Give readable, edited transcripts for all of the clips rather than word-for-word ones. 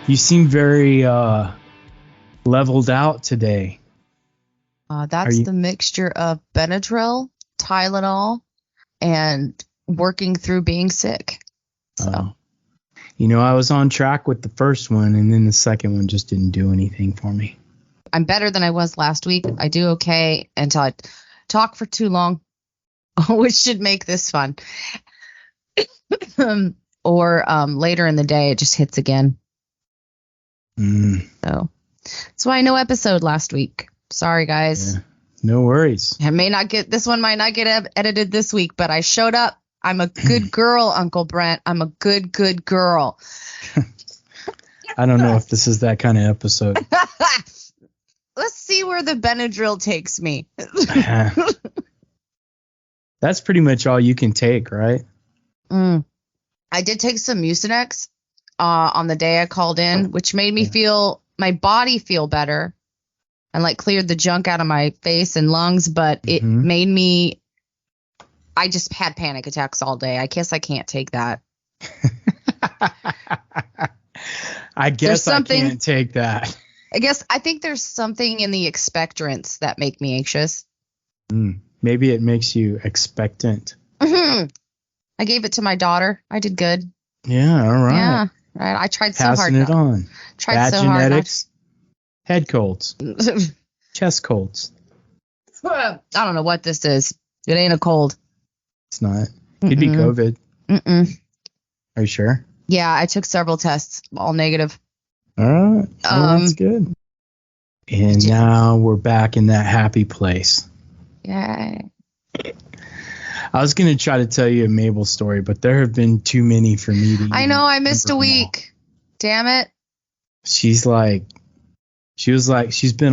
You seem very leveled out today. That's the mixture of Benadryl, Tylenol, and working through being sick. So, I was on track with the first one, and then the second one just didn't do anything for me. I'm better than I was last week. I do okay until I talk for too long, which should make this fun. Or later in the day, it just hits again. So that's why no episode last week. Sorry, guys. Yeah, no worries. This one might not get edited this week, but I showed up. I'm a good girl, Uncle Brent. I'm a good girl. I don't know if this is that kind of episode. Let's see where the Benadryl takes me. That's pretty much all you can take, right? I did take some Mucinex on the day I called in, which made me my body feel better and like cleared the junk out of my face and lungs, but it made me, I just had panic attacks all day. I guess I can't take that. I guess I can't take that. I think there's something in the expectorants that make me anxious. Maybe it makes you expectant. I gave it to my daughter. I did good. Yeah, all right. Yeah, right. I tried so hard. Passing it on. Bad genetics, head colds, chest colds. I don't know what this is. It ain't a cold. It's not. Could be COVID. Are you sure? Yeah, I took several tests, all negative. All right. That's good. And now we're back in that happy place. Yay. I was going to try to tell you a Mabel story, but there have been too many for me to I know, I missed a week. Damn it. She's been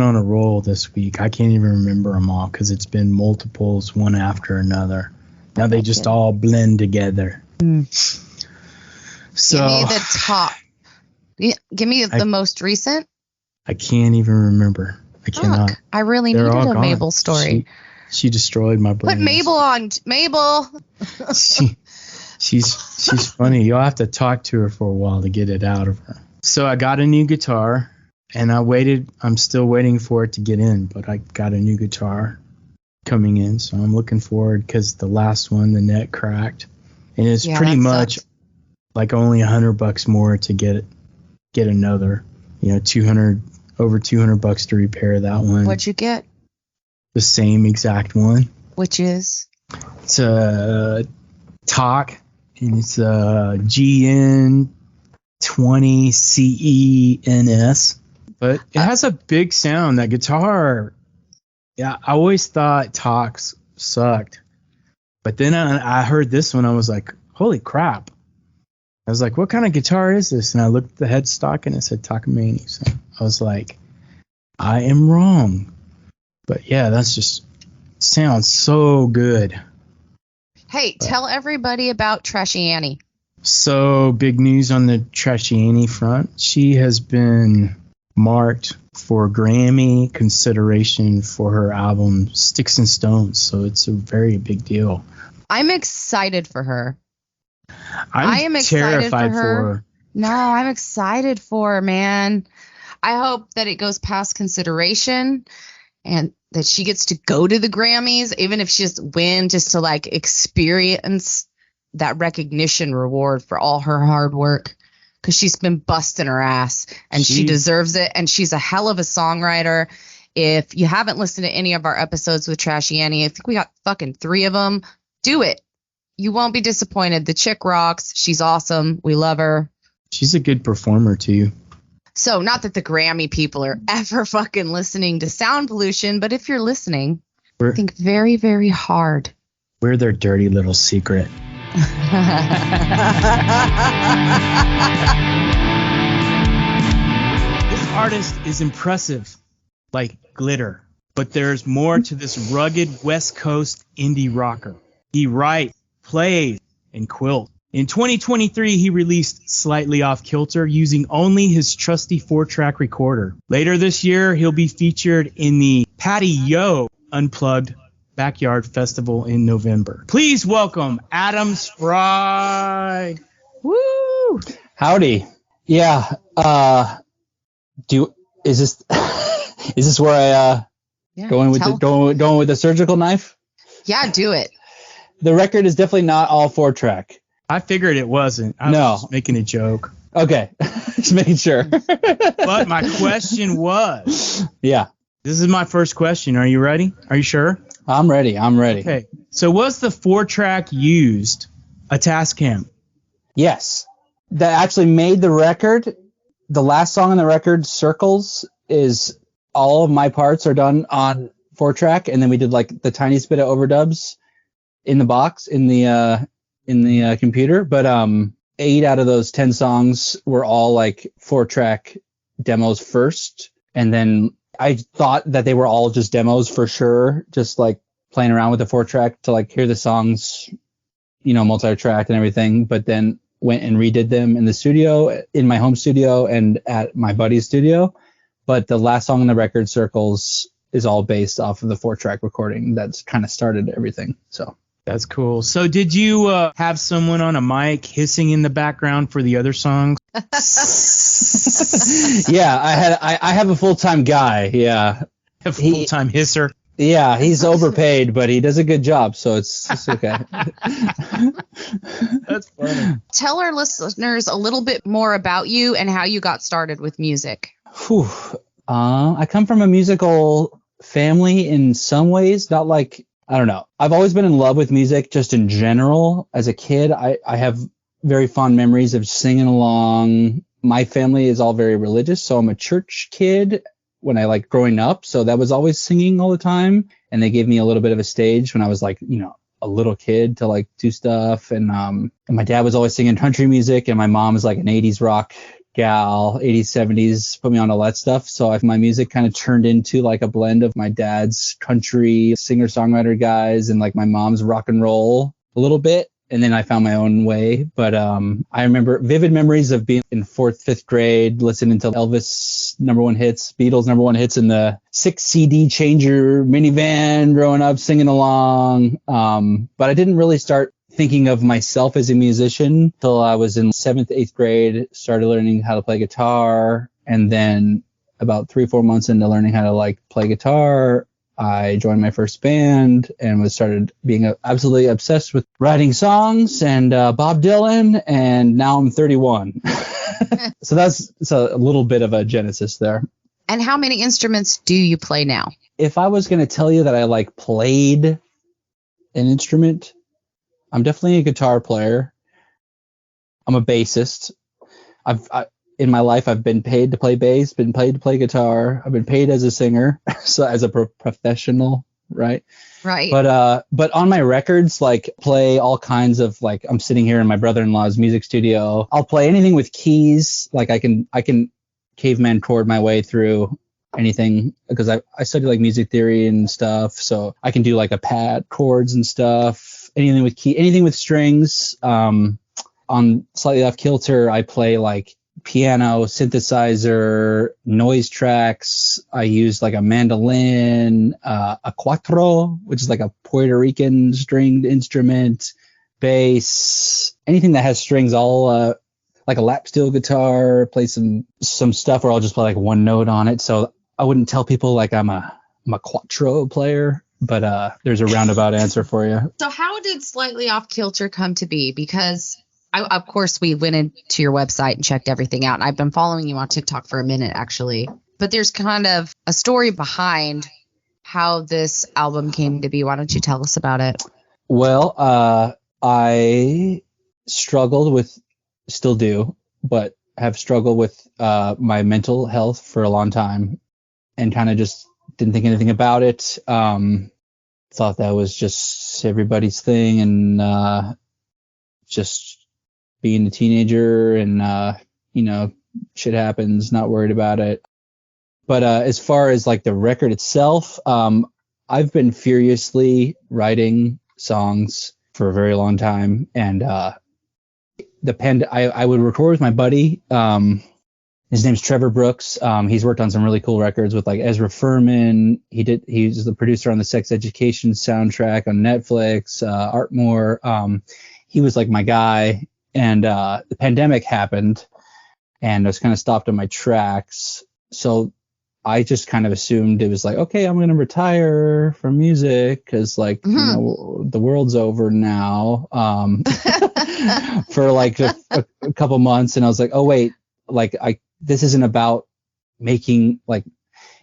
on a roll this week. I can't even remember them all because it's been multiples, one after another. Now they just all blend together. So give me the top. Give me the most recent. I can't even remember. I cannot. I really needed a Mabel story. She destroyed my brain. Put Mabel on. Mabel. She's funny. You'll have to talk to her for a while to get it out of her. So I got a new guitar, and I'm still waiting for it to get in, but I got a new guitar coming in, so I'm looking forward because the last one, the neck cracked, and it's pretty much like only $100 more to get another. over $200 to repair that one. What'd you get? The same exact one. Which is? It's a TOC, and it's a GN20CENS. But it has a big sound. That guitar, I always thought TOCs sucked. But then I heard this one, I was like, holy crap. I was like, what kind of guitar is this? And I looked at the headstock, and it said Takamine. So I was like, I am wrong. But yeah, that's just sounds so good. Hey, tell everybody about Trashy Annie. So big news on the Trashy Annie front. She has been marked for Grammy consideration for her album Sticks and Stones. So it's a very big deal. I'm excited for her. I am terrified for her. No, I'm excited for her, man. I hope that it goes past consideration and that she gets to go to the Grammys, even if she just win, just to like experience that recognition reward for all her hard work. Because she's been busting her ass and she deserves it. And she's a hell of a songwriter. If you haven't listened to any of our episodes with Trashy Annie, I think we got fucking 3 of them. Do it. You won't be disappointed. The chick rocks. She's awesome. We love her. She's a good performer too. So not that the Grammy people are ever fucking listening to Sound Pollution, but if you're listening, think very, very hard. We're their dirty little secret. This artist is impressive, like glitter, but there's more to this rugged West Coast indie rocker. He writes, plays, and quilts. In 2023, he released Slightly Off Kilter using only his trusty 4-track recorder. Later this year, he'll be featured in the Patty Yo Unplugged Backyard Festival in November. Please welcome Adam Spry. Woo! Howdy. Yeah. Is this is this where I going with the surgical knife? Yeah, do it. The record is definitely not all 4-track. I figured it wasn't. I was just making a joke. Okay. Just making sure. But my question was. Yeah. This is my first question. Are you ready? Are you sure? I'm ready. Okay. So was the 4-track used a Tascam? Yes. That actually made the record. The last song on the record, Circles, is all of my parts are done on 4-track, and then we did like the tiniest bit of overdubs in the box in the computer. But 8 out of those 10 songs were all like 4-track demos first, and then I thought that they were all just demos for sure, just like playing around with the 4-track to like hear the songs, multi-tracked and everything. But then went and redid them in the studio, in my home studio and at my buddy's studio. But the last song on the record, Circles, is all based off of the 4-track recording. That's kind of started everything. So that's cool. So did you have someone on a mic hissing in the background for the other songs? Yeah, I have a full-time guy. Yeah, a full-time hisser. Yeah, he's overpaid, but he does a good job, so it's okay. That's funny. Tell our listeners a little bit more about you and how you got started with music. I come from a musical family in some ways, not like, I don't know. I've always been in love with music just in general. As a kid, I have very fond memories of singing along. My family is all very religious, so I'm a church kid when I like growing up. So that was always singing all the time. And they gave me a little bit of a stage when I was like, a little kid to like do stuff. And my dad was always singing country music, and my mom was like an 80s rock gal, 80s, 70s, put me on all that stuff. So my music kind of turned into like a blend of my dad's country singer-songwriter guys and like my mom's rock and roll a little bit. And then I found my own way. But I remember vivid memories of being in 4th, 5th grade, listening to Elvis #1 hits, Beatles #1 hits in the 6 CD changer minivan growing up, singing along. But I didn't really start thinking of myself as a musician until I was in 7th, 8th grade, started learning how to play guitar. And then about 3-4 months into learning how to like play guitar, I joined my first band and started being absolutely obsessed with writing songs and Bob Dylan, and now I'm 31. So that's a little bit of a genesis there. And how many instruments do you play now? If I was going to tell you that I like played an instrument, I'm definitely a guitar player. I'm a bassist. In my life, I've been paid to play bass, been paid to play guitar. I've been paid as a singer, so as a professional, right? Right. But on my records, like play all kinds of like, I'm sitting here in my brother-in-law's music studio. I'll play anything with keys. Like I can caveman chord my way through anything because I study like music theory and stuff. So I can do like a pad chords and stuff. Anything with strings. On Slightly Off Kilter, I play like piano, synthesizer, noise tracks. I use like a mandolin, a cuatro, which is like a Puerto Rican stringed instrument, bass, anything that has strings. All like a lap steel guitar, play some stuff where I'll just play like one note on it. So I wouldn't tell people like I'm a cuatro player, but there's a roundabout answer for you. So how did Slightly Off Kilter come to be? Because of course, we went into your website and checked everything out. And I've been following you on TikTok for a minute, actually. But there's kind of a story behind how this album came to be. Why don't you tell us about it? Well, I struggled with, still do, but have struggled with my mental health for a long time and kind of just didn't think anything about it. Thought that was just everybody's thing and just being a teenager and, shit happens, not worried about it. But as far as like the record itself, I've been furiously writing songs for a very long time. And I would record with my buddy. His name's Trevor Brooks. He's worked on some really cool records with like Ezra Furman. He's the producer on the Sex Education soundtrack on Netflix, Art Moore. He was like my guy. And the pandemic happened, and I was kind of stopped in my tracks. So I just kind of assumed it was like, okay, I'm going to retire from music because, like, you know, the world's over now for like a couple months. And I was like, oh, wait, like, this isn't about making, like,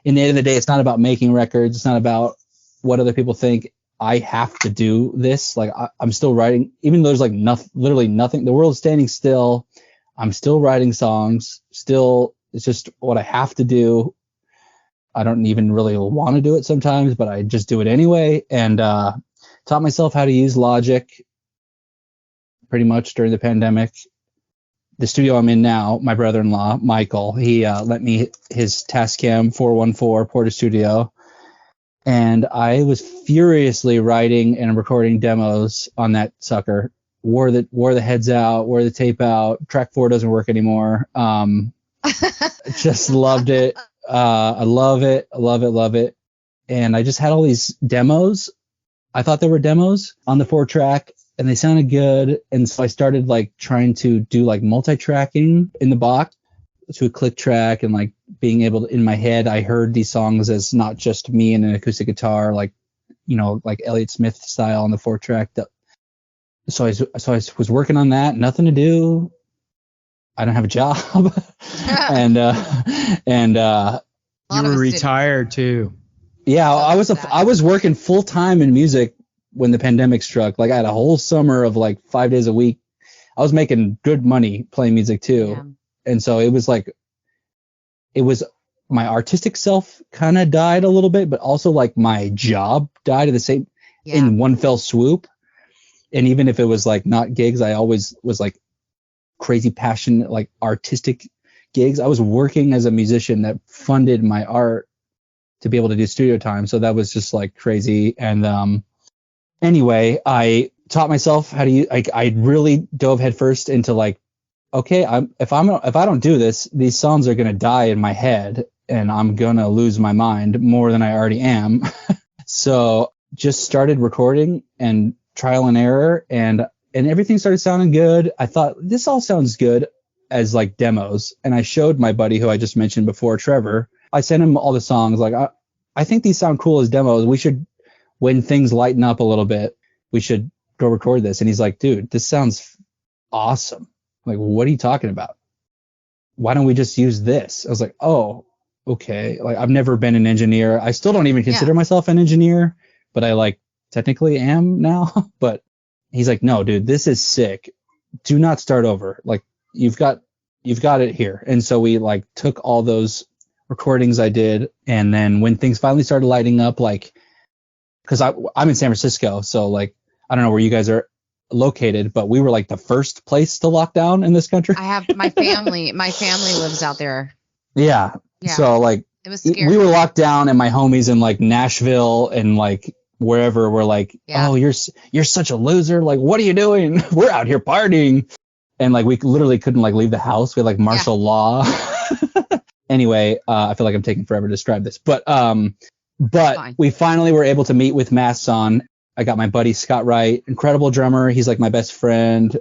in the end of the day, it's not about making records. It's not about what other people think. I have to do this. Like, I'm still writing, even though there's like literally nothing. The world's standing still. I'm still writing songs. Still, it's just what I have to do. I don't even really want to do it sometimes, but I just do it anyway. And taught myself how to use Logic pretty much during the pandemic. The studio I'm in now, my brother-in-law, Michael, he lent me his Tascam 414 Porta Studio. And I was furiously writing and recording demos on that sucker. Wore the heads out, wore the tape out. Track 4 doesn't work anymore. Just loved it. I love it. And I just had all these demos. I thought they were demos on the 4-track, and they sounded good. And so I started like trying to do like multi-tracking in the box to a click track, and like being able to, in my head, I heard these songs as not just me and an acoustic guitar, like, you know, like Elliott Smith style on the 4-track. So I was working on that. Nothing to do. I don't have a job. and you were retired too. Yeah, I was working full time in music when the pandemic struck. Like, I had a whole summer of like 5 days a week. I was making good money playing music too. Yeah. And so it was my artistic self kind of died a little bit, but also like my job died at the same in one fell swoop. And even if it was like not gigs, I always was like crazy passionate, like artistic gigs. I was working as a musician that funded my art to be able to do studio time. So that was just like crazy. And anyway, I taught myself how to use, I really dove headfirst into like, okay, if I don't do this, these songs are going to die in my head and I'm going to lose my mind more than I already am. So just started recording and trial and error, and everything started sounding good. I thought, this all sounds good as like demos. And I showed my buddy who I just mentioned before, Trevor. I sent him all the songs. Like, I think these sound cool as demos. We should, when things lighten up a little bit, we should go record this. And he's like, dude, this sounds awesome. Like, what are you talking about? Why don't we just use this? I was like, oh, okay. Like, I've never been an engineer. I still don't even consider myself an engineer, but I like technically am now. But he's like, no, dude, this is sick. Do not start over. Like, you've got it here. And so we like took all those recordings I did. And then when things finally started lighting up, like, cause I'm in San Francisco. So like, I don't know where you guys are located, but we were like the first place to lock down in this country. I have my family lives out there. Yeah. So like, it was scary. We were locked down, and my homies in like Nashville and like wherever were like, oh, you're such a loser. Like, what are you doing? We're out here partying. And like, we literally couldn't like leave the house. We had like martial law. Anyway, I feel like I'm taking forever to describe this, but we finally were able to meet with masks on. I got my buddy Scott Wright, incredible drummer. He's like my best friend.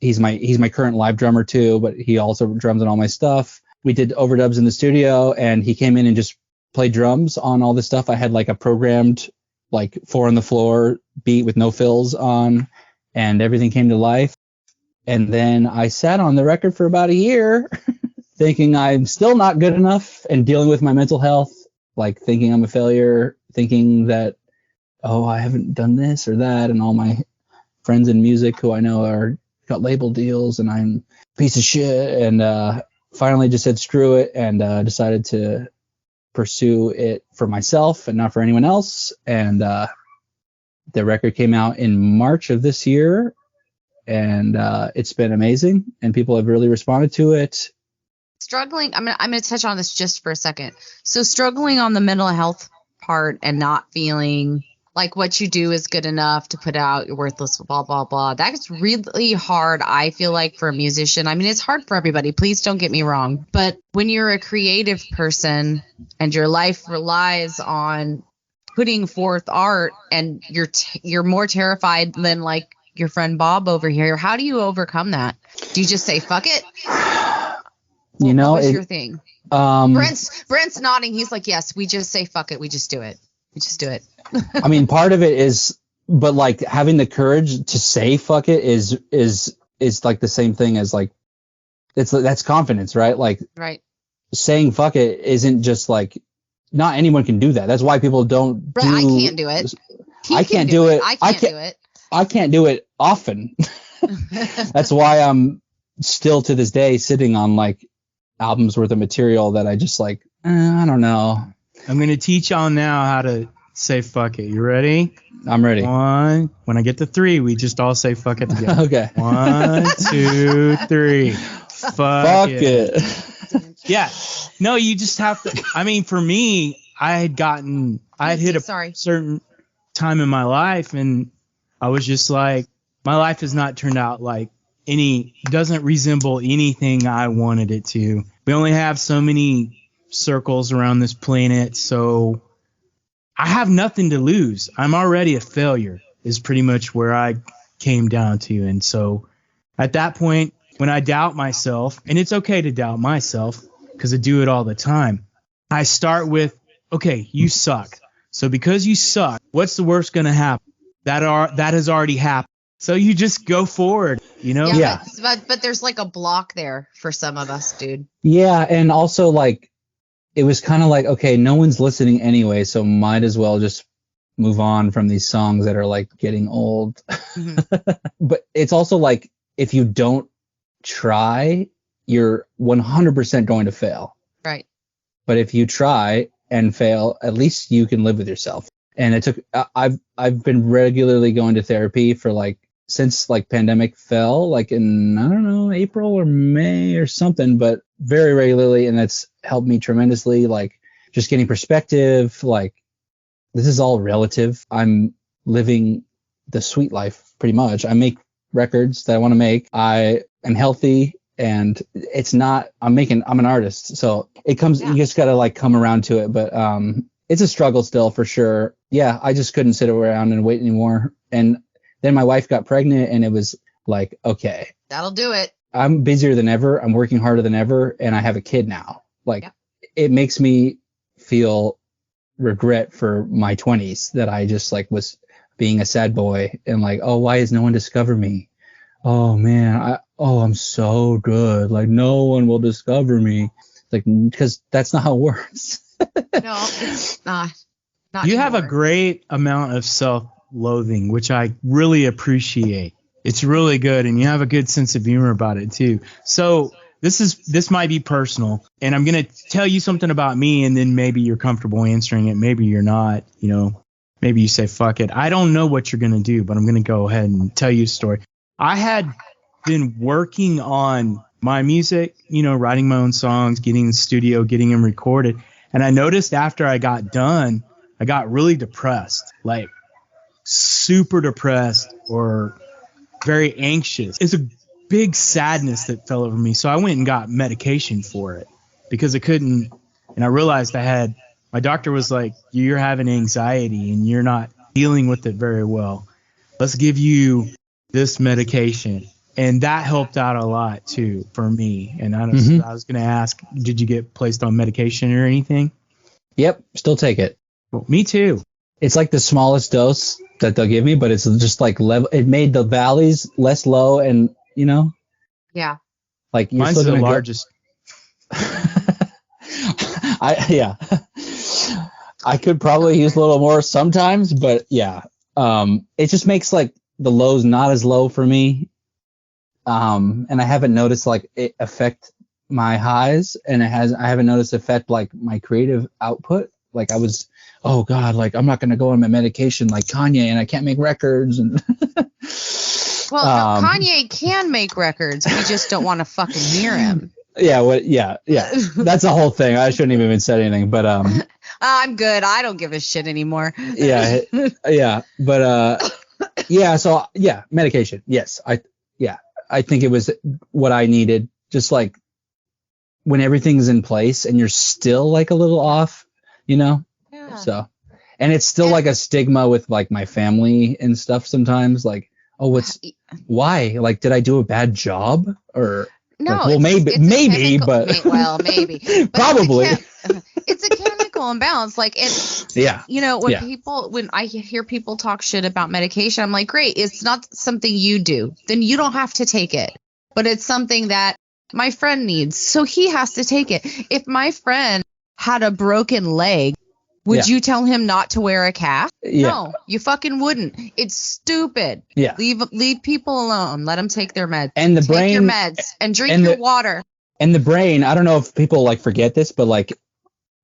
He's my current live drummer too, but he also drums on all my stuff. We did overdubs in the studio, and he came in and just played drums on all this stuff. I had like a programmed like 4 on the floor beat with no fills on, and everything came to life. And then I sat on the record for about a year thinking I'm still not good enough, and dealing with my mental health, like thinking I'm a failure, thinking that, oh, I haven't done this or that, and all my friends in music who I know got label deals, and I'm a piece of shit. And finally just said screw it, and decided to pursue it for myself and not for anyone else. And the record came out in March of this year, and it's been amazing, and people have really responded to it. Struggling, I'm gonna touch on this just for a second. So struggling on the mental health part and not feeling like what you do is good enough to put out, you're worthless, blah, blah, blah. That's really hard, I feel like, for a musician. I mean, it's hard for everybody. Please don't get me wrong. But when you're a creative person and your life relies on putting forth art, and you're more terrified than like your friend Bob over here. How do you overcome that? Do you just say fuck it? You know, what was your thing? Brent's nodding. He's like, yes, we just say fuck it. We just do it. We just do it. I mean, part of it is, but like having the courage to say fuck it is like the same thing as like, that's confidence, right? Like right. Saying fuck it isn't just like, not anyone can do that. That's why people don't right, I can't do it. I can't do it. I can't do it. I can't do it often. That's why I'm still to this day sitting on like albums worth of material that I just like, I don't know. I'm going to teach y'all now how to say fuck it. You ready? I'm ready. One. When I get to 3, we just all say fuck it together. Okay. 1, 2, 3. Fuck it. Yeah. No, you just have to. I mean, for me, I had hit a certain time in my life, and I was just like, my life has not turned out like doesn't resemble anything I wanted it to. We only have so many circles around this planet, so I have nothing to lose. I'm already a failure is pretty much where I came down to. And so at that point, when I doubt myself, and it's okay to doubt myself because I do it all the time, I start with, okay, you suck. So because you suck, what's the worst going to happen? That has already happened. So you just go forward, you know? Yeah. But there's like a block there for some of us, dude. Yeah. And also like, it was kind of like, okay, no one's listening anyway, so might as well just move on from these songs that are like getting old. Mm-hmm. But it's also like, if you don't try, you're 100% going to fail. Right. But if you try and fail, at least you can live with yourself. And I've been regularly going to therapy for like, since like pandemic fell, like in, I don't know, April or May or something, but very regularly. And that's helped me tremendously. Like just getting perspective, like this is all relative. I'm living the sweet life pretty much. I make records that I want to make. I am healthy, and it's not, I'm an artist. So it comes, you just got to like come around to it. But it's a struggle still for sure. Yeah. I just couldn't sit around and wait anymore. And then my wife got pregnant, and it was like, okay, that'll do it. I'm busier than ever. I'm working harder than ever. And I have a kid now. Like it makes me feel regret for my 20s that I just like was being a sad boy and like, oh, why has no one discovered me? Oh man, I'm so good. Like no one will discover me. Like, because that's not how it works. No, it's not. You have a great amount of self-loathing, which I really appreciate. It's really good, and you have a good sense of humor about it too. So this might be personal, and I'm gonna tell you something about me, and then maybe you're comfortable answering it, maybe you're not. You know, maybe you say fuck it. I don't know what you're gonna do, but I'm gonna go ahead and tell you a story. I had been working on my music, you know, writing my own songs, getting in the studio, getting them recorded, and I noticed after I got done, I got really depressed, like super depressed or very anxious. It's a big sadness that fell over me. So I went and got medication for it because I couldn't. And I realized my doctor was like, you're having anxiety and you're not dealing with it very well. Let's give you this medication. And that helped out a lot too for me. And I was going to ask, did you get placed on medication or anything? Yep. Still take it. Well, me too. It's like the smallest dose that they'll give me, but it's just like level. It made the valleys less low, and you know. Yeah. Like you're mine's the largest. I could probably use a little more sometimes, but yeah. It just makes like the lows not as low for me. And I haven't noticed like it affect my highs, and I haven't noticed affect like my creative output. Like I was, oh God, like I'm not going to go on my medication like Kanye, and I can't make records. And well, no, Kanye can make records. We just don't want to fucking hear him. Yeah. Yeah. That's the whole thing. I shouldn't even said anything, but I'm good. I don't give a shit anymore. Yeah. But yeah. So yeah, medication. Yes. I think it was what I needed. Just like when everything's in place and you're still like a little off, you know. Yeah. So, and it's still like a stigma with like my family and stuff sometimes. Like, Oh, why? Like, did I do a bad job? Or No, like, well, maybe, but maybe. But probably. It's a chemical imbalance. Like it's Yeah. when I hear people talk shit about medication, I'm like, great, it's not something you do. Then you don't have to take it. But it's something that my friend needs, so he has to take it. If my friend had a broken leg, would you tell him not to wear a cast? Yeah. No, you fucking wouldn't. It's stupid. Yeah. Leave people alone. Let them take their meds. And the take your brain meds and drink your water. And the brain, I don't know if people like forget this, but like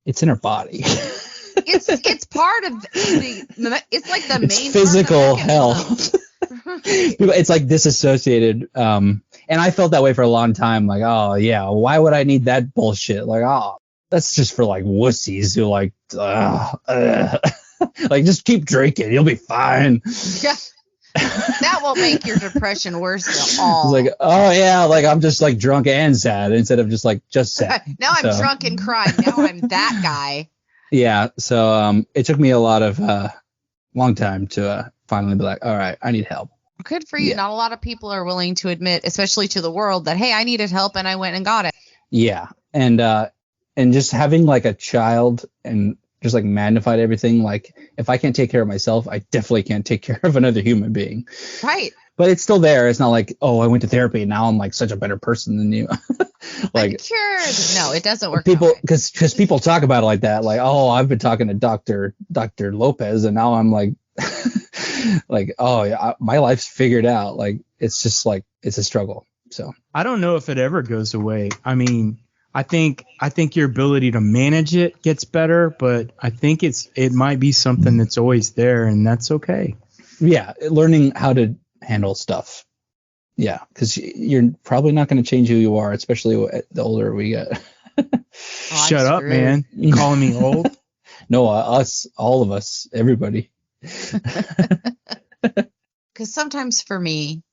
it's in our body. It's part of it's like the main physical health. It's like disassociated. And I felt that way for a long time. Like, oh yeah, why would I need that bullshit? Like, oh, that's just for like wussies who like, like just keep drinking, you'll be fine. Yeah. That won't make your depression worse at all. Like, oh yeah, like I'm just like drunk and sad instead of just sad. Now I'm drunk and crying. Now I'm that guy. Yeah. So it took me a long time to finally be like, all right, I need help. Good for you. Yeah. Not a lot of people are willing to admit, especially to the world, that hey, I needed help and I went and got it. Yeah. And just having like a child and just like magnified everything. Like if I can't take care of myself, I definitely can't take care of another human being. Right. But it's still there. It's not like, oh, I went to therapy and now I'm like such a better person than you. Like, sure. No, it doesn't work. People, because people talk about it like that. Like, oh, I've been talking to Dr. Lopez and now I'm like, like, oh yeah, my life's figured out. Like, it's just like, it's a struggle. So I don't know if it ever goes away. I mean, I think your ability to manage it gets better, but I think it might be something that's always there, and that's okay. Yeah, learning how to handle stuff. Yeah, because you're probably not going to change who you are, especially the older we get. Shut up, man! You calling me old? No, us, all of us, everybody. Because sometimes for me,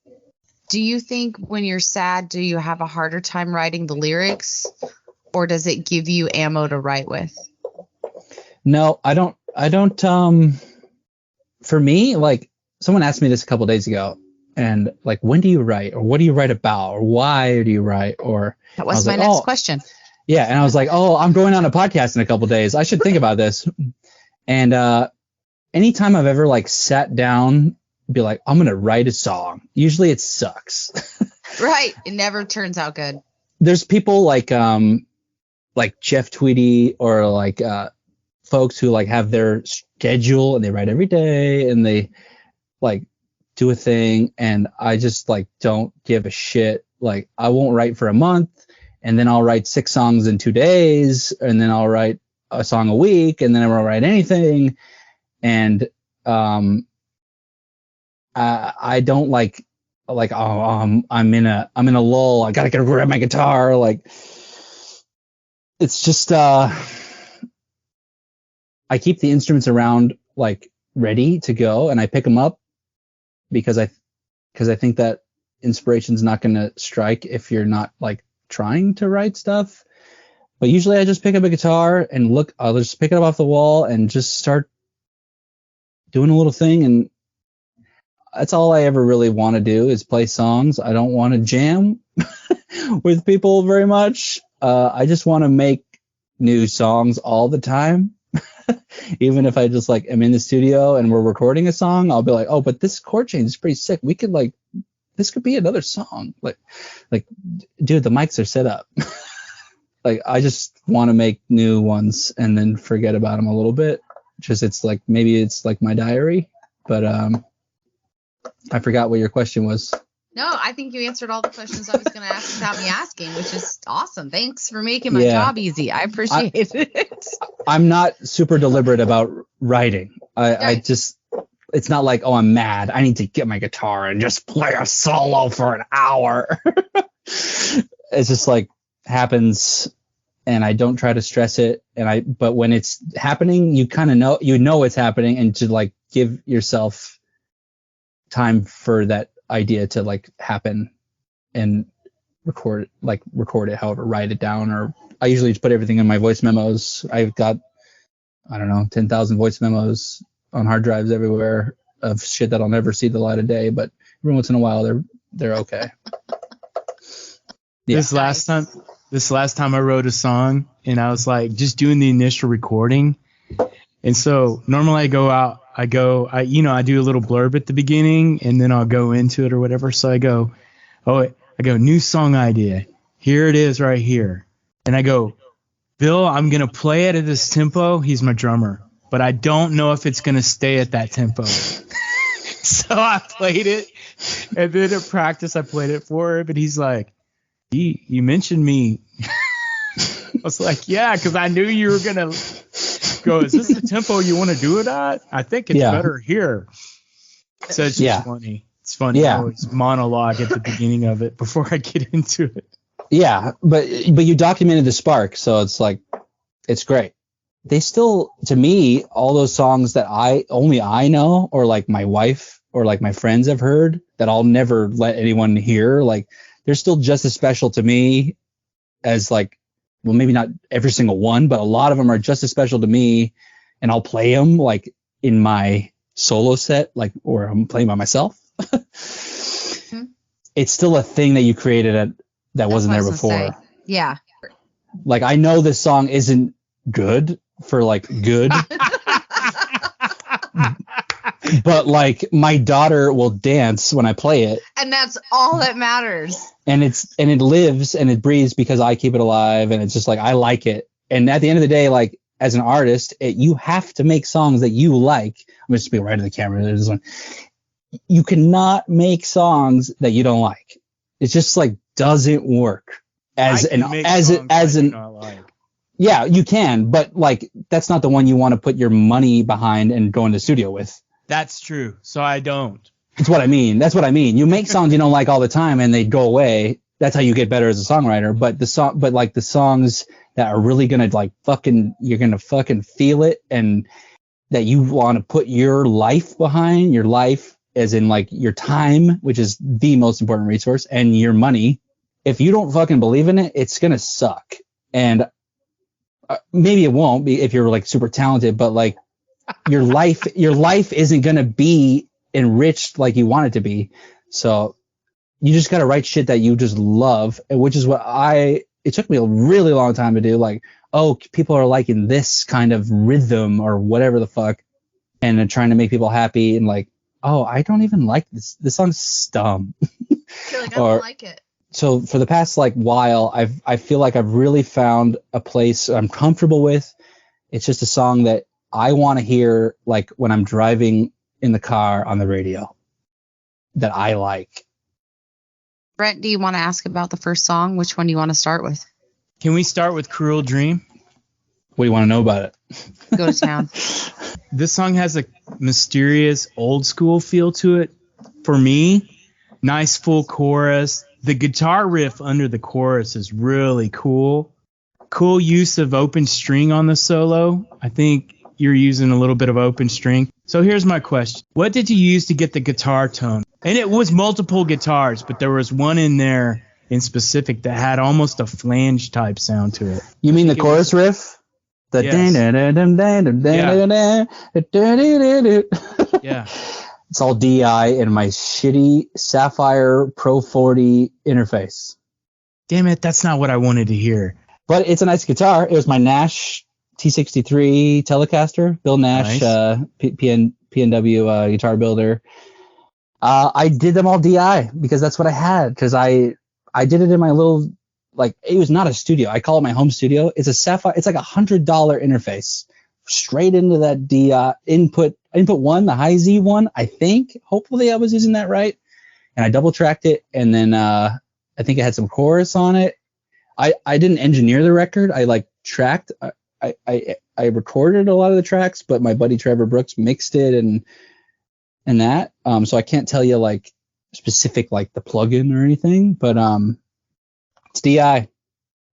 do you think when you're sad, do you have a harder time writing the lyrics, or does it give you ammo to write with? No, I don't. For me, like someone asked me this a couple of days ago, and like, when do you write, or what do you write about, or why do you write, or that was my next question. Yeah, and I was like, oh, I'm going on a podcast in a couple of days. I should think about this. And anytime I've ever like sat down, be like, I'm gonna write a song. Usually it sucks. Right. It never turns out good. There's people like Jeff Tweedy or like folks who like have their schedule and they write every day and they like do a thing, and I just like don't give a shit. Like I won't write for a month, and then I'll write 6 songs in 2 days, and then I'll write a song a week, and then I won't write anything. And I don't like oh, I'm in a lull. I gotta grab my guitar. Like it's just I keep the instruments around like ready to go, and I pick them up because I think that inspiration's not gonna strike if you're not like trying to write stuff. But usually I just pick up a guitar and I'll just pick it up off the wall and just start doing a little thing, and that's all I ever really want to do is play songs. I don't want to jam with people very much. I just want to make new songs all the time. Even if I just like am in the studio and we're recording a song, I'll be like, oh, but this chord change is pretty sick. We could like, this could be another song. Like, dude, the mics are set up. Like, I just want to make new ones and then forget about them a little bit. Just maybe it's like my diary, but I forgot what your question was. No, I think you answered all the questions I was going to ask without me asking, which is awesome. Thanks for making my job easy. I appreciate it. I'm not super deliberate about writing. I just, it's not like, oh, I'm mad, I need to get my guitar and just play a solo for an hour. It's just like happens, and I don't try to stress it. But when it's happening, you kind of know it's happening, and to like give yourself time for that idea to like happen and record it, however, write it down. Or I usually just put everything in my voice memos. I've got, I don't know, 10,000 voice memos on hard drives everywhere of shit that I'll never see the light of day, but every once in a while they're okay. Yeah. This last time I wrote a song and I was like just doing the initial recording. And so normally I do a little blurb at the beginning and then I'll go into it or whatever. So I go, new song idea. Here it is right here. And I go, Bill, I'm going to play it at this tempo. He's my drummer, but I don't know if it's going to stay at that tempo. So I played it, and then at practice I played it for him, and he's like, you mentioned me. I was like, yeah, because I knew you were going to go, is this the tempo you want to do it at? I think it's better here. So it's just funny. It's funny. Yeah. I always monologue at the beginning of it before I get into it. Yeah, but you documented the spark, so it's like, it's great. They still, to me, all those songs that only I know, or like my wife or like my friends have heard that I'll never let anyone hear, like they're still just as special to me as like, well, maybe not every single one, but a lot of them are just as special to me, and I'll play them like in my solo set, like, or I'm playing by myself. It's still a thing that you created that wasn't there before. Yeah. Like, I know this song isn't good for like good, but like my daughter will dance when I play it. And that's all that matters. And it lives and it breathes because I keep it alive. And it's just like, I like it. And at the end of the day, like as an artist, you have to make songs that you like. I'm just speaking right to the camera. This one. You cannot make songs that you don't like. It's just like, doesn't work yeah, you can, but like that's not the one you want to put your money behind and go in the studio with. That's true. So I don't. That's what I mean. You make songs you don't like all the time and they go away. That's how you get better as a songwriter. But the songs that are really gonna like you're gonna fucking feel it, and that you want to put your life behind, your life as in like your time, which is the most important resource, and your money. If you don't fucking believe in it, it's going to suck. And maybe it won't be if you're like super talented, but like your life isn't going to be enriched like you want it to be. So you just got to write shit that you just love, which is what it took me a really long time to do. Like, oh, people are liking this kind of rhythm or whatever the fuck. And then trying to make people happy and like, oh, I don't even like this. This song's dumb. I feel like I don't like it. So for the past like while, I feel like I've really found a place I'm comfortable with. It's just a song that I want to hear like when I'm driving in the car on the radio that I like. Brent, do you want to ask about the first song? Which one do you want to start with? Can we start with Cruel Dream? What do you want to know about it? Go to town. This song has a mysterious old school feel to it. For me, nice full chorus. The guitar riff under the chorus is really cool. Cool use of open string on the solo. I think you're using a little bit of open string. So here's my question. What did you use to get the guitar tone? And it was multiple guitars, but there was one in there in specific that had almost a flange type sound to it. You mean the chorus riff? The yeah. It's all DI in my shitty Sapphire Pro 40 interface. Damn it, that's not what I wanted to hear. But it's a nice guitar. It was my Nash T63 Telecaster, Bill Nash, nice. PNW guitar builder. I did them all DI because that's what I had. Because I did it in my little, like, it was not a studio. I call it my home studio. It's a Sapphire. It's like $100 interface straight into that DI input one, the high Z one, I think. Hopefully I was using that right. And I double tracked it. And then I think it had some chorus on it. I didn't engineer the record. I like tracked. I recorded a lot of the tracks, but my buddy Trevor Brooks mixed it and that. So I can't tell you like specific like the plugin or anything, but it's DI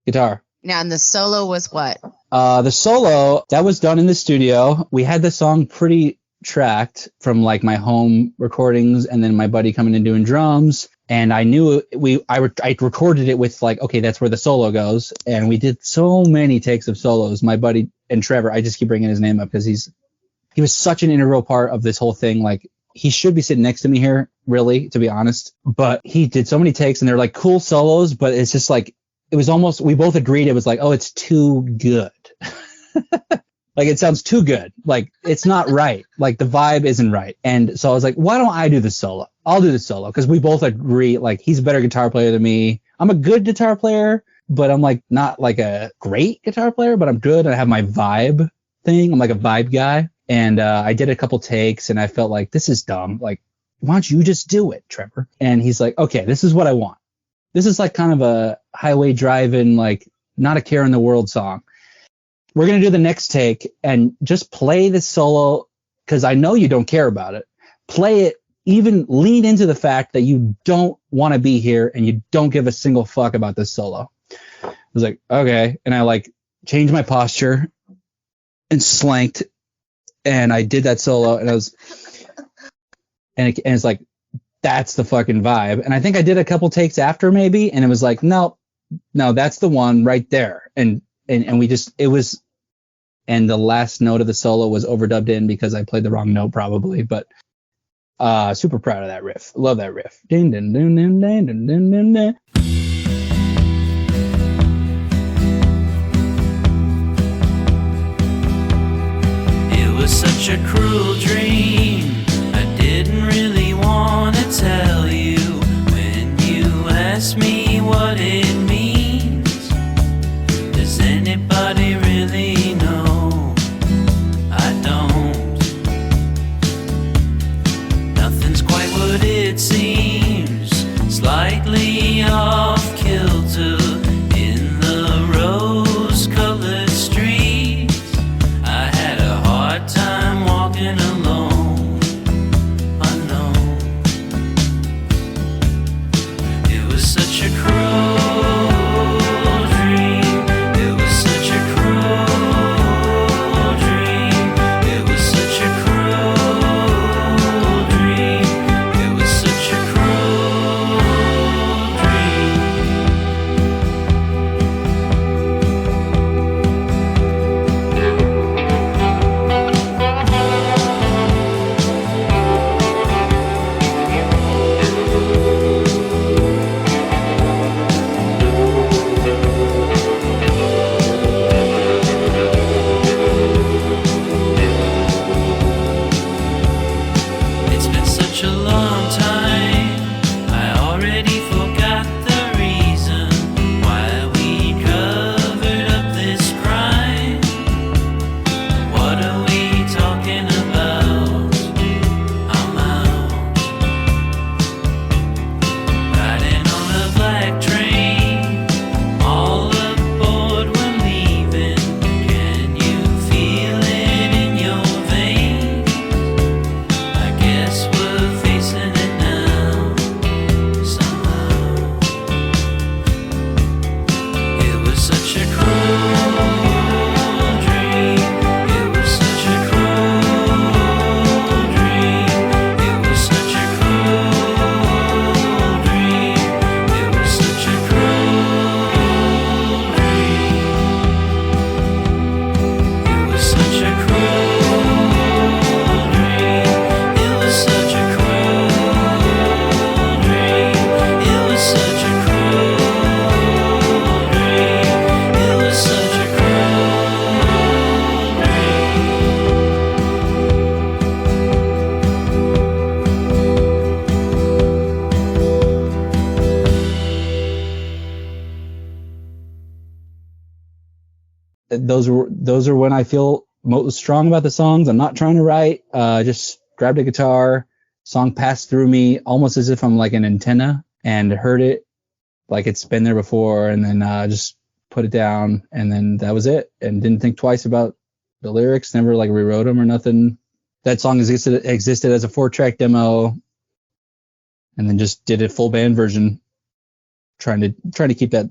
guitar. Now, and the solo was what? The solo that was done in the studio. We had the song pretty tracked from like my home recordings, and then my buddy coming and doing drums. And I knew I recorded it with like, okay, that's where the solo goes. And we did so many takes of solos. My buddy and Trevor, I just keep bringing his name up because he was such an integral part of this whole thing. Like he should be sitting next to me here, really, to be honest. But he did so many takes and they're like cool solos, but it's just like, it was almost, we both agreed it was like, oh, it's too good. Like it sounds too good. Like it's not right. Like the vibe isn't right. And so I was like, why don't I do the solo? I'll do the solo because we both agree like he's a better guitar player than me. I'm a good guitar player, but I'm like not like a great guitar player, but I'm good. I have my vibe thing. I'm like a vibe guy. And I did a couple takes and I felt like this is dumb. Like, why don't you just do it, Trevor? And he's like, okay, this is what I want. This is like kind of a highway driving, like not a care in the world song. We're going to do the next take and just play this solo because I know you don't care about it. Play it, even lean into the fact that you don't want to be here and you don't give a single fuck about this solo. I was like, okay. And I like changed my posture and slanked and I did that solo and I was, and it's like, that's the fucking vibe. And I think I did a couple takes after maybe, and it was like, no, that's the one right there. And we just, it was, and the last note of the solo was overdubbed in because I played the wrong note probably, but super proud of that riff. Love that riff. Ding, ding, ding, ding, ding, ding, ding, ding, ding. It was such a cruel dream. I didn't really want to tell you when you asked me what it means. Does anybody really know? I don't. Nothing's quite what it seems. Slightly off kilter in the rose-colored streets. I had a hard time walking alone, unknown. It was such a cruel dream. It was such a cruel dream. It was such a cruel dream. It was such a cruel dream. It's been such a long time, I already forgot the reason why we covered up this crime. What are we talking about? I'm out, riding on a black train, all aboard, we're leaving. Can you feel it in your veins? I guess we're facing it now, somehow. It was such a cruel dream. It was such a cruel dream. It was such a cruel dream. It was such a cruel dream. It was such a cruel dream. It was such a cruel dream. It was such a cruel dream. It was such a cruel Those are when I feel most strong about the songs. I'm not trying to write. Just grabbed a guitar, song passed through me almost as if I'm like an antenna and heard it like it's been there before, and then just put it down, and then that was it. And didn't think twice about the lyrics. Never like rewrote them or nothing. That song existed as a 4-track demo, and then just did a full band version. Trying to keep that.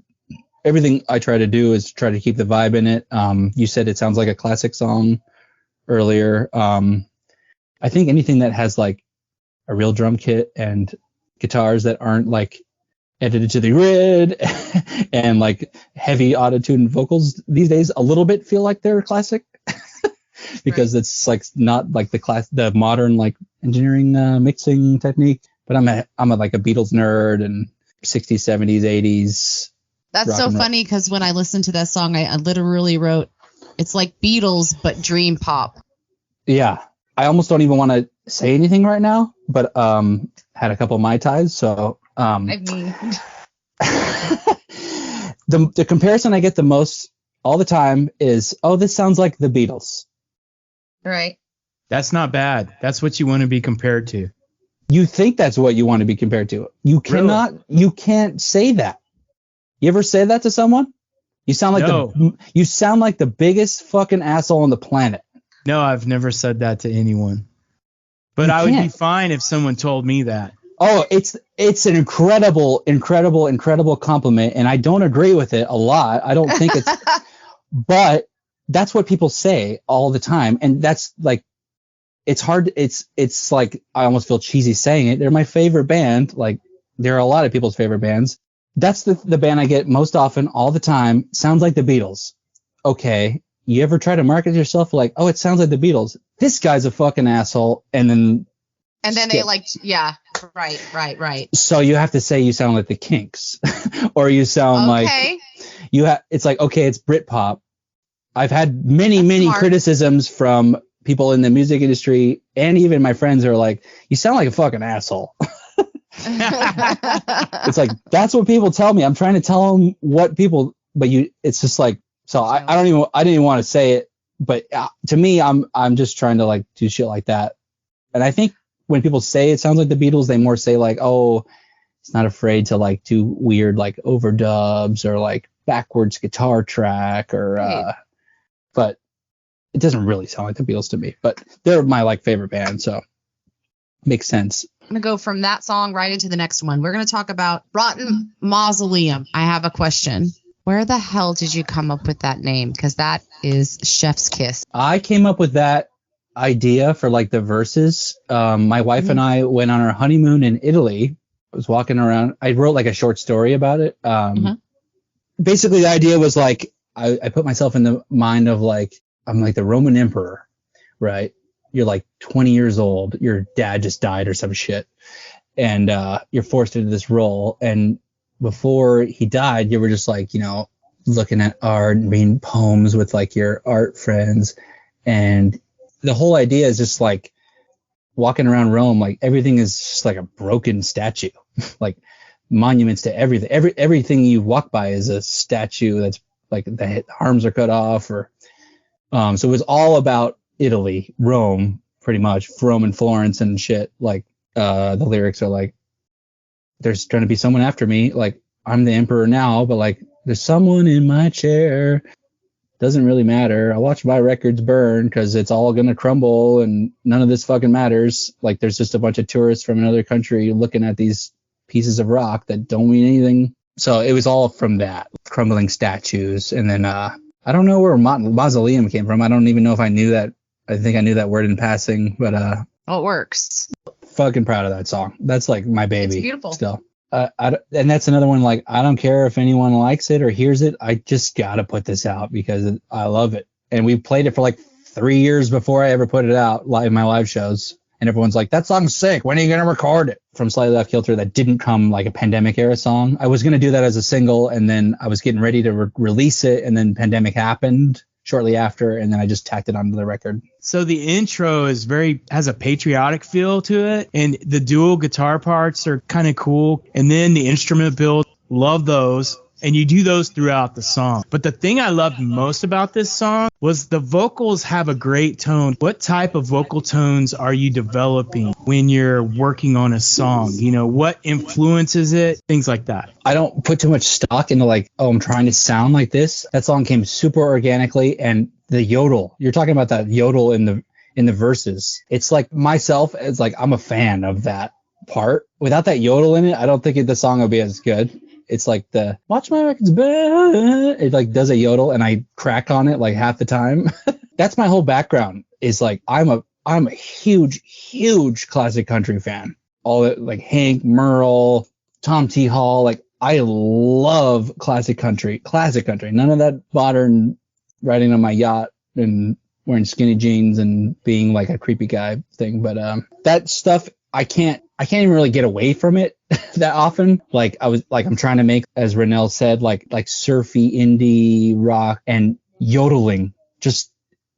Everything I try to do is try to keep the vibe in it. You said it sounds like a classic song earlier. I think anything that has like a real drum kit and guitars that aren't like edited to the grid and like heavy auto-tuned vocals these days a little bit feel like they're classic because it's like not like the modern like engineering mixing technique. But I'm a like a Beatles nerd and 60s, 70s, 80s. That's so funny because when I listened to that song, I literally wrote, it's like Beatles, but dream pop. Yeah. I almost don't even want to say anything right now, but had a couple of Mai Tais. So I mean, the comparison I get the most all the time is, oh, this sounds like the Beatles. right. That's not bad. That's what you want to be compared to. You think that's what you want to be compared to. You cannot, you can't say that. You ever say that to someone? You sound like you sound like the biggest fucking asshole on the planet. No, I've never said that to anyone. But I would be fine if someone told me that. Oh, it's an incredible compliment, and I don't agree with it a lot. I don't think it's, but that's what people say all the time, and that's like, it's hard. It's like I almost feel cheesy saying it. They're my favorite band. Like there are a lot of people's favorite bands. That's the band I get most often, all the time. Sounds like the Beatles. Okay, you ever try to market yourself like, oh, it sounds like the Beatles? This guy's a fucking asshole, and then they like, yeah, right. So you have to say you sound like the Kinks, or you sound like it's like, okay, it's Britpop. I've had many criticisms from people in the music industry, and even my friends are like, you sound like a fucking asshole. It's like, that's what people tell me. I'm trying to tell them what people, but it's just like, so I didn't even want to say it, but to me, I'm just trying to like do shit like that. And I think when people say it sounds like the Beatles, they more say like, oh, it's not afraid to like do weird like overdubs or like backwards guitar track or, but it doesn't really sound like the Beatles to me, but they're my like favorite band. So makes sense. I'm going to go from that song right into the next one. We're going to talk about Rotten Mausoleum. I have a question. Where the hell did you come up with that name? Because that is chef's kiss. I came up with that idea for like the verses. My wife and I went on our honeymoon in Italy. I was walking around. I wrote like a short story about it. Basically, the idea was like, I put myself in the mind of like, I'm like the Roman emperor, right? You're like 20 years old. Your dad just died or some shit. And you're forced into this role. And before he died, you were just like, you know, looking at art and reading poems with like your art friends. And the whole idea is just like walking around Rome, like everything is just like a broken statue, like monuments to everything. Everything you walk by is a statue that's like the arms are cut off or so it was all about Italy, Rome, pretty much, Rome and Florence and shit. Like the lyrics are like, there's going to be someone after me. Like I'm the emperor now, but like there's someone in my chair. Doesn't really matter. I watch my records burn because it's all going to crumble and none of this fucking matters. Like there's just a bunch of tourists from another country looking at these pieces of rock that don't mean anything. So it was all from that, crumbling statues. And then I don't know where mausoleum came from. I don't even know if I knew that. I think I knew that word in passing, but it works. Fucking proud of that song. That's like my baby. It's beautiful. Still. And that's another one, like, I don't care if anyone likes it or hears it. I just got to put this out because I love it. And we played it for like 3 years before I ever put it out in my live shows. And everyone's like, that song's sick. When are you going to record it? From Slightly Off Kilter, that didn't come like a pandemic era song. I was going to do that as a single, and then I was getting ready to release it, and then pandemic happened shortly after, and then I just tacked it onto the record. So the intro is has a patriotic feel to it, and the dual guitar parts are kind of cool. And then the instrument build, love those. And you do those throughout the song. But the thing I loved most about this song was the vocals have a great tone. What type of vocal tones are you developing when you're working on a song? You know, what influences it? Things like that. I don't put too much stock into like, oh, I'm trying to sound like this. That song came super organically. And the yodel, you're talking about that yodel in the verses. It's like myself, it's like I'm a fan of that part. Without that yodel in it, I don't think the song would be as good. It's like the watch my records burn. It like does a yodel and I crack on it like half the time. That's my whole background is like I'm a huge classic country fan. All that like Hank, Merle, Tom T. Hall. Like I love classic country. None of that modern riding on my yacht and wearing skinny jeans and being like a creepy guy thing. But that stuff, I can't even really get away from it that often. Like I'm trying to make, as Raynelle said, like surfy indie rock and yodeling, just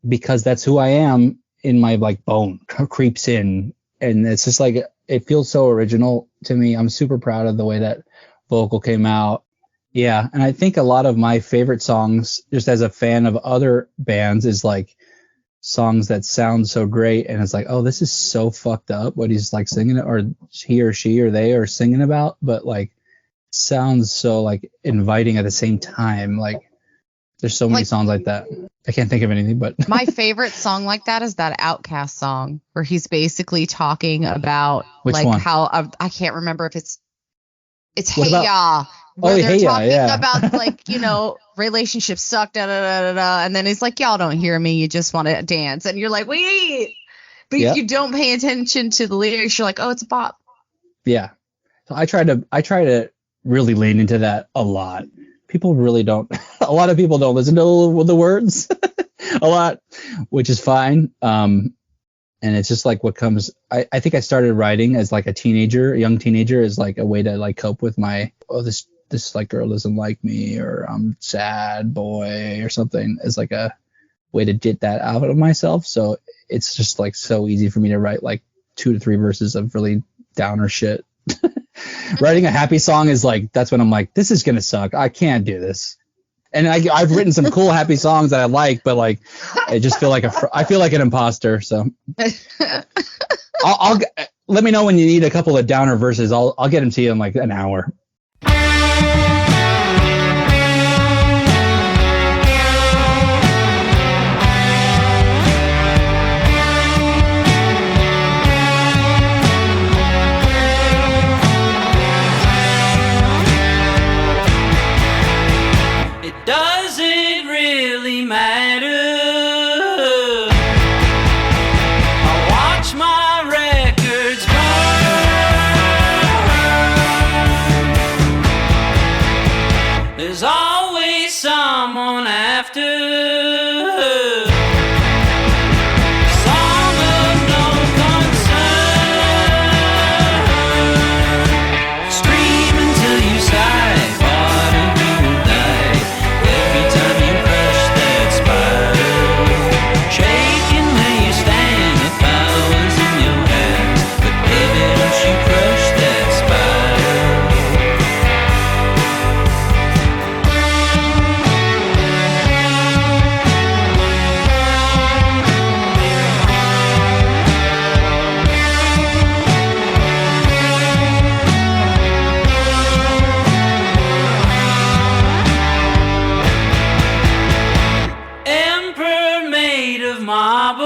because that's who I am in my like bone creeps in. And it's just like, it feels so original to me. I'm super proud of the way that vocal came out. Yeah. And I think a lot of my favorite songs, just as a fan of other bands, is like songs that sound so great. And it's like, oh, this is so fucked up what he's like singing, or he or she or they are singing about, but like sounds so like inviting at the same time. Like there's so many songs like that. I can't think of anything, but my favorite song like that is that Outkast song where he's basically talking about Which like one? how I can't remember if it's What Hey about- Ya, where Oh, they're Hey Ya, talking yeah. about like, you know, relationships suck, da da da da da, and then it's like, y'all don't hear me, you just want to dance, and you're like, wait, but Yep. if you don't pay attention to the lyrics, you're like, oh, it's a bop. Yeah. So I try to really lean into that a lot. People really don't. A lot of people don't listen to the words a lot, which is fine. And it's just like what comes. I think I started writing as like a young teenager, as like a way to like cope with my, this like girl doesn't like me, or I'm sad boy or something, as like a way to get that out of myself. So it's just like so easy for me to write like 2 to 3 verses of really downer shit. Writing a happy song is like, that's when I'm like, this is gonna suck, I can't do this. And I've written some cool happy songs that I like, but like I just feel like I feel like an imposter. So I'll let me know when you need a couple of downer verses. I'll get them to you in like an hour. Doesn't really matter. I watch my records burn. There's always someone after. Song of no concern. Scream until you sigh. Part of you will die. Every time you crush that spider, shaking where you stand, if I was in your hands, but baby, don't you crush that spider. Emperor made of marble.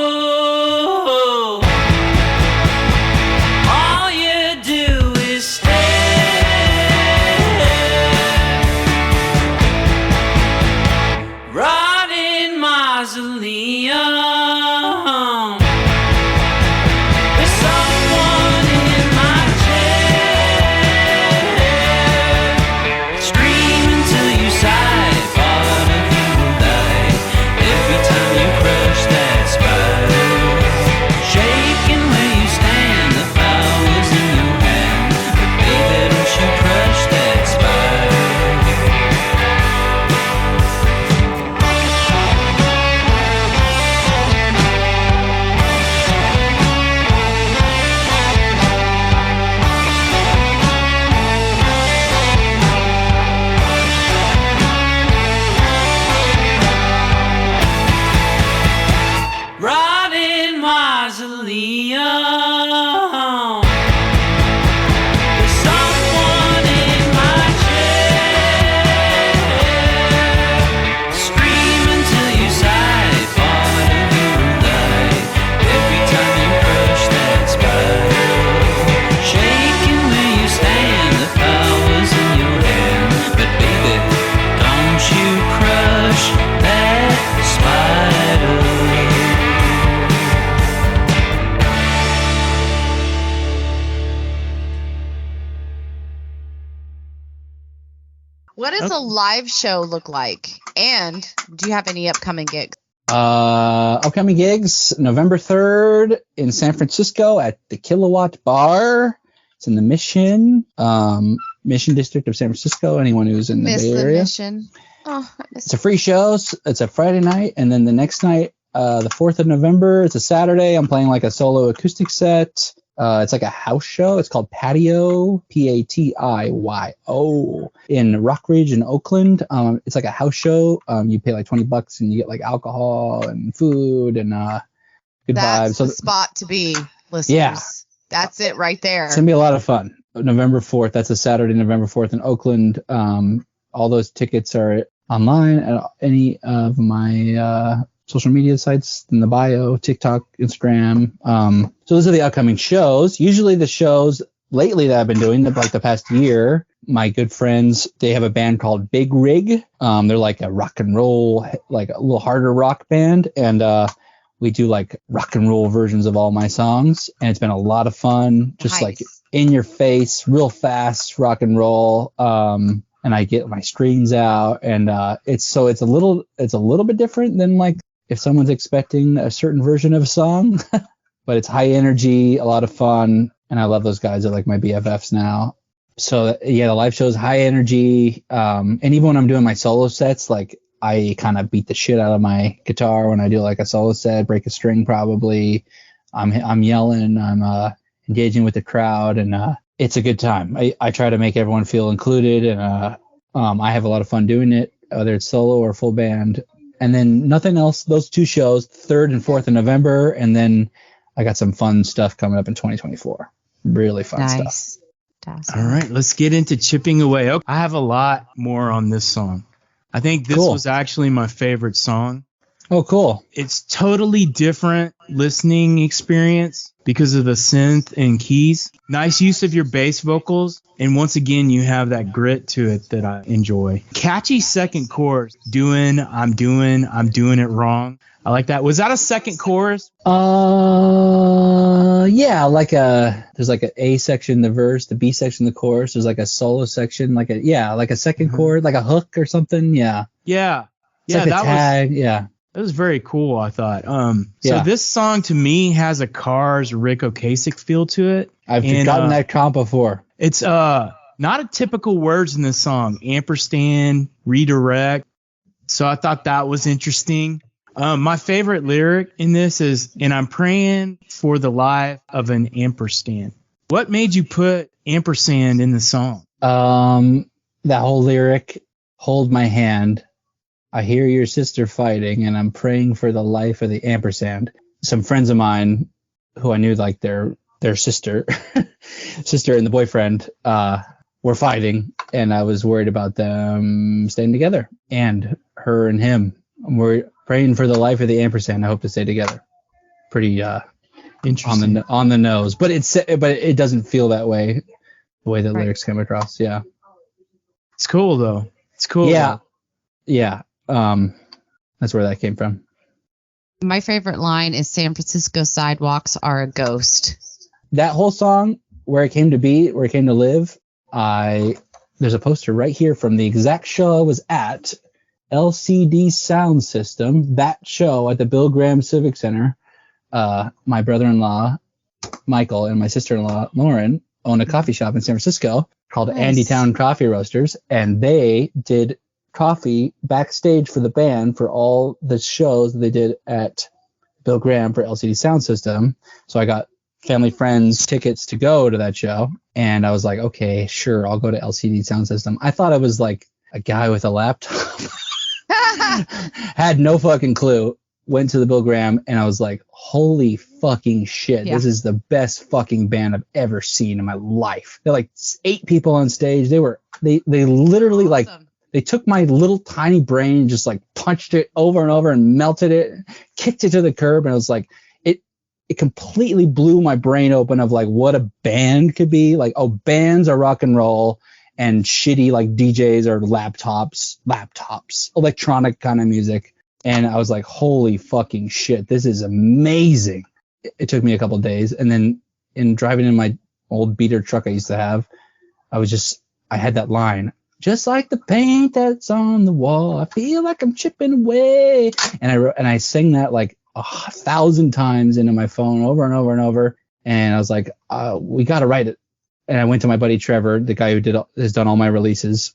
All you do is stare. Rotting mausoleum. There's someone in my chair. Scream until you sigh. Part of you will die. Every time you crush that spider, shaking where you stand, the power's in your hand, but baby, don't you crush that spider. Rotting mausoleum. There's someone in my chair. Scream until you sigh. Part of you will die. Every time you crush that spider, shaking where you stand, the power's in your hand, but baby, don't you crush that spider. What does a live show look like? And do you have any upcoming gigs? Upcoming gigs, November 3rd in San Francisco at the Kilowatt Bar. It's in the Mission District of San Francisco. Anyone who's in the Bay Area. Mission. Oh, it's a free show. It's a Friday night, and then the next night, the 4th of November, it's a Saturday. I'm playing like a solo acoustic set. It's like a house show. It's called Patio, Patio, in Rockridge in Oakland. It's like a house show. You pay like $20 and you get like alcohol and food and good vibes. That's the spot to be, listeners. Yeah. That's it right there. It's gonna be a lot of fun. November 4th. That's a Saturday, November 4th in Oakland. All those tickets are online at any of my social media sites in the bio, TikTok, Instagram. So those are the upcoming shows. Usually the shows lately that I've been doing, like the past year, my good friends, they have a band called Big Rig. They're like a rock and roll, like a little harder rock band. And we do like rock and roll versions of all my songs. And it's been a lot of fun, just like in your face, real fast rock and roll. And I get my strings out, and it's a little bit different than like if someone's expecting a certain version of a song, but it's high energy, a lot of fun, and I love those guys. They're like my BFFs now. So yeah, the live show is high energy, and even when I'm doing my solo sets, like I kind of beat the shit out of my guitar when I do like a solo set, break a string probably. I'm yelling, I'm engaging with the crowd, and it's a good time. I try to make everyone feel included, and I have a lot of fun doing it, whether it's solo or full band. And then nothing else, those two shows, 3rd and 4th of November. And then I got some fun stuff coming up in 2024. Really fun stuff. All right, let's get into Chipping Away. Okay, I have a lot more on this song. I think this was actually my favorite song. Oh, cool. It's totally different listening experience because of the synth and keys. Nice use of your bass vocals. And once again, you have that grit to it that I enjoy. Catchy second chorus. I'm doing it wrong. I like that. Was that a second chorus? Yeah, there's like an A section, the verse, the B section, the chorus. There's like a solo section, like a second chord, like a hook or something. Yeah. Yeah. It's like a tag. Yeah. It was very cool, I thought. So this song to me has a Cars Rick Ocasek feel to it. I've gotten that comp before. It's not a typical words in this song. Ampersand, redirect. So I thought that was interesting. My favorite lyric in this is, and I'm praying for the life of an ampersand. What made you put ampersand in the song? That whole lyric, hold my hand. I hear your sister fighting, and I'm praying for the life of the ampersand. Some friends of mine who I knew like their sister and the boyfriend were fighting, and I was worried about them staying together. And her and him were praying for the life of the ampersand. I hope to stay together. Pretty interesting on the nose, but it doesn't feel that way. The way the lyrics come across, yeah. It's cool though. It's cool. Yeah, yeah. That's where that came from. My favorite line is San Francisco sidewalks are a ghost. That whole song, where it came to be, where it came to live, there's a poster right here from the exact show I was at, LCD Soundsystem, that show at the Bill Graham Civic Center. My brother-in-law, Michael, and my sister-in-law, Lauren, own a coffee shop in San Francisco called Andytown Coffee Roasters, and they did coffee backstage for the band for all the shows that they did at Bill Graham for LCD Soundsystem. So I got family friends tickets to go to that show, and I was like, okay, sure, I'll go to LCD Soundsystem. I thought I was like a guy with a laptop. Had no fucking clue. Went to the Bill Graham, and I was like, holy fucking shit, this is the best fucking band I've ever seen in my life. They're like 8 people on stage. They literally awesome. Like they took my little tiny brain and just like punched it over and over and melted it, kicked it to the curb, and I was like, it completely blew my brain open of like what a band could be. Like, oh, bands are rock and roll, and shitty like DJs are laptops, electronic kind of music. And I was like, holy fucking shit, this is amazing. It took me a couple of days. And then in driving in my old beater truck I used to have, I had that line. just like the paint that's on the wall. I feel like I'm chipping away. And I sang that like 1,000 times into my phone over and over and over. And I was like, we got to write it. And I went to my buddy Trevor, the guy who has done all my releases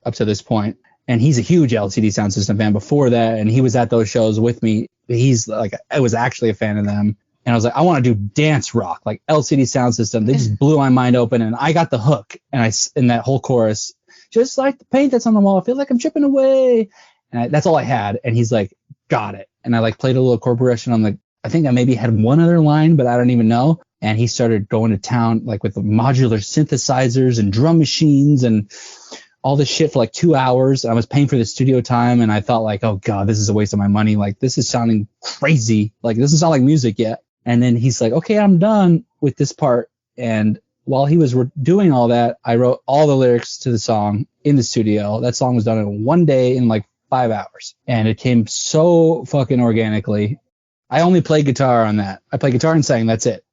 up to this point. And he's a huge LCD Soundsystem fan before that. And he was at those shows with me. He's like, I was actually a fan of them. And I was like, I want to do dance rock, like LCD Soundsystem. They just blew my mind open. And I got the hook. And in that whole chorus, just like the paint that's on the wall, I feel like I'm chipping away. And that's all I had. And he's like, got it. And I like played a little chord progression on I think I maybe had one other line, but I don't even know. And he started going to town like with the modular synthesizers and drum machines and all this shit for like 2 hours. I was paying for the studio time, and I thought like, oh God, this is a waste of my money. Like, this is sounding crazy. Like, this doesn't sound like music yet. And then he's like, okay, I'm done with this part. And while he was doing all that, I wrote all the lyrics to the song in the studio. That song was done in one day in like 5 hours. And it came so fucking organically. I only played guitar on that. I played guitar and sang. That's it.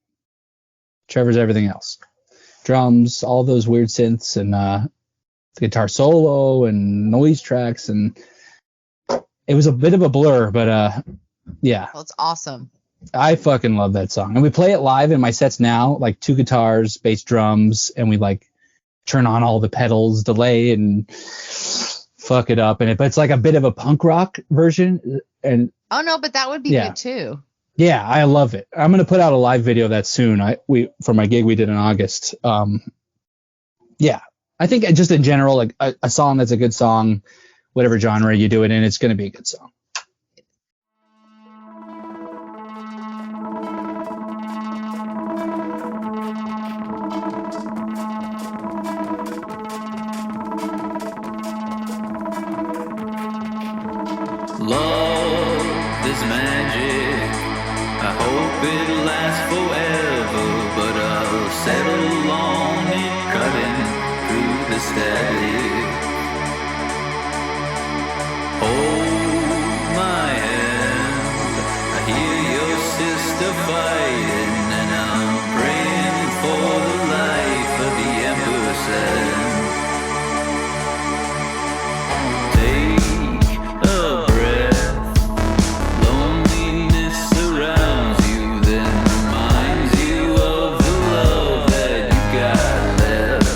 Trevor's everything else. Drums, all those weird synths, and the guitar solo and noise tracks. And it was a bit of a blur, but yeah. Well, it's awesome. I fucking love that song. And we play it live in my sets now, like 2 guitars, bass, drums, and we like turn on all the pedals, delay, and fuck it up. But it's like a bit of a punk rock version. And oh no, but that would be good too. Yeah, I love it. I'm gonna put out a live video of that soon. For my gig we did in August. Yeah, I think just in general, like a song that's a good song, whatever genre you do it in, it's gonna be a good song. Love is magic. I hope it lasts forever, but I'll settle on it, cutting through the static. Hold my hand. I hear your sister fighting, and I'm praying for the life of the ampersand. Take a breath. Loneliness surrounds you, then reminds you of the love that you got left.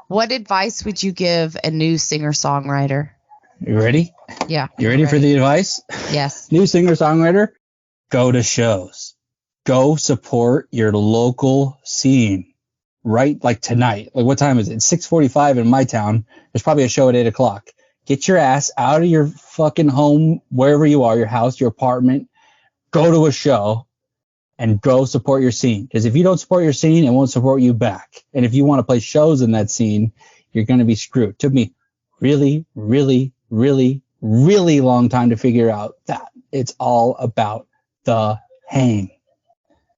What advice would you give a new singer-songwriter? You ready? Yeah. You ready for the advice? Yes. New singer-songwriter, go to shows. Go support your local scene. Right, like tonight. Like, what time is it? It's 6:45 in my town. There's probably a show at 8 o'clock. Get your ass out of your fucking home, wherever you are, your house, your apartment. Go to a show and go support your scene. Because if you don't support your scene, it won't support you back. And if you want to play shows in that scene, you're going to be screwed. It took me really, really, really, really long time to figure out that it's all about the hang.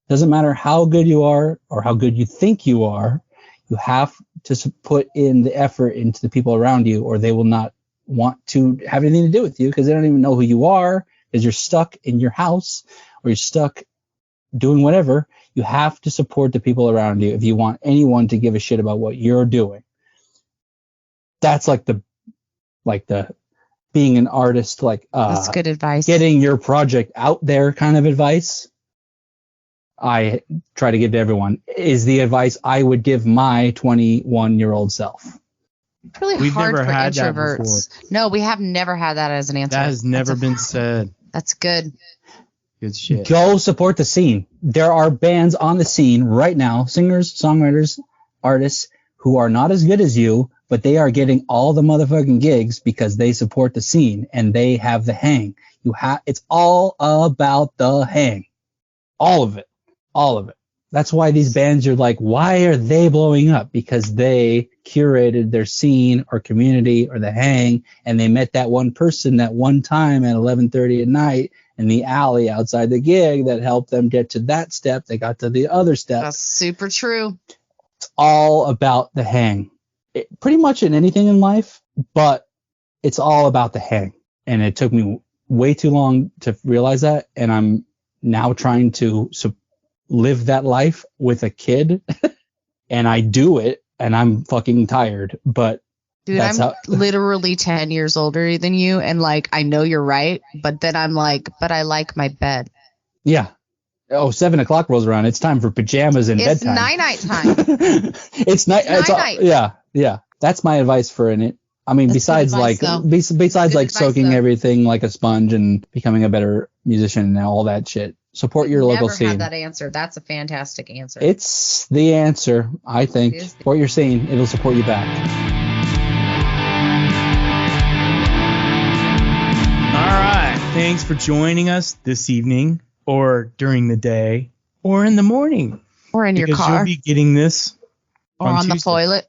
Doesn't matter how good you are or how good you think you are, you have to put in the effort into the people around you, or they will not want to have anything to do with you because they don't even know who you are, because you're stuck in your house or you're stuck doing whatever. You have to support the people around you if you want anyone to give a shit about what you're doing. That's like the being an artist, that's good advice. Getting your project out there kind of advice. I try to give to everyone is the advice I would give my 21-year-old self. It's really We've hard never for had that introverts. No, we have never had that as an answer. That has never been said. That's good. Good shit. Go support the scene. There are bands on the scene right now, singers, songwriters, artists who are not as good as you, but they are getting all the motherfucking gigs because they support the scene and they have the hang. It's all about the hang. All of it. All of it. That's why these bands are like, why are they blowing up? Because they curated their scene or community or the hang, and they met that one person that one time at 11:30 at night in the alley outside the gig that helped them get to that step. They got to the other step. That's super true. It's all about the hang. Pretty much in anything in life, but it's all about the hang. And it took me way too long to realize that, and I'm now trying to live that life with a kid, and I do it, and I'm fucking tired, but dude, I'm literally 10 years older than you, and like I know you're right, but then I'm like, but I like my bed. Yeah. Oh, 7 o'clock rolls around. It's time for pajamas and bedtime. It's night time. It's night. Yeah. That's my advice for it. I mean, besides soaking everything like a sponge and becoming a better musician and all that shit. Support your local scene. Never had that answer. That's a fantastic answer. It's the answer, I think. Support your scene. It'll support you back. All right. Thanks for joining us this evening or during the day or in the morning. Or in your car. You'll be getting this on the toilet.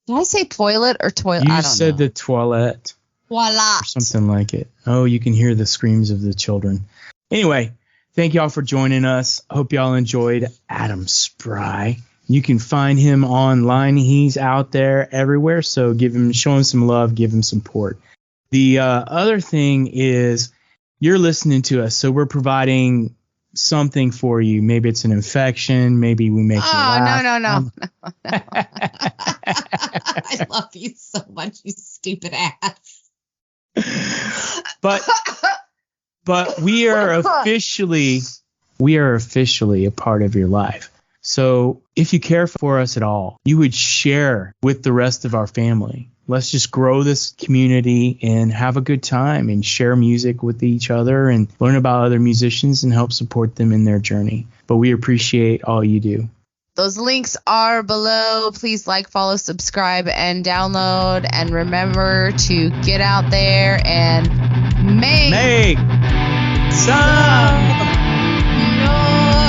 Did I say toilet or toilet? You said the toilet. Voila. Or something like it. Oh, you can hear the screams of the children. Anyway. Thank y'all for joining us. Hope y'all enjoyed Adam Spry. You can find him online. He's out there everywhere. So show him some love, give him support. The other thing is you're listening to us. So we're providing something for you. Maybe it's an infection. Maybe we make you laugh. No. I love you so much, you stupid ass. But we are officially a part of your life. So if you care for us at all, you would share with the rest of our family. Let's just grow this community and have a good time and share music with each other and learn about other musicians and help support them in their journey. But we appreciate all you do. Those links are below. Please like, follow, subscribe, and download. And remember to get out there and make some noise.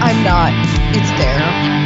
I'm not. It's there.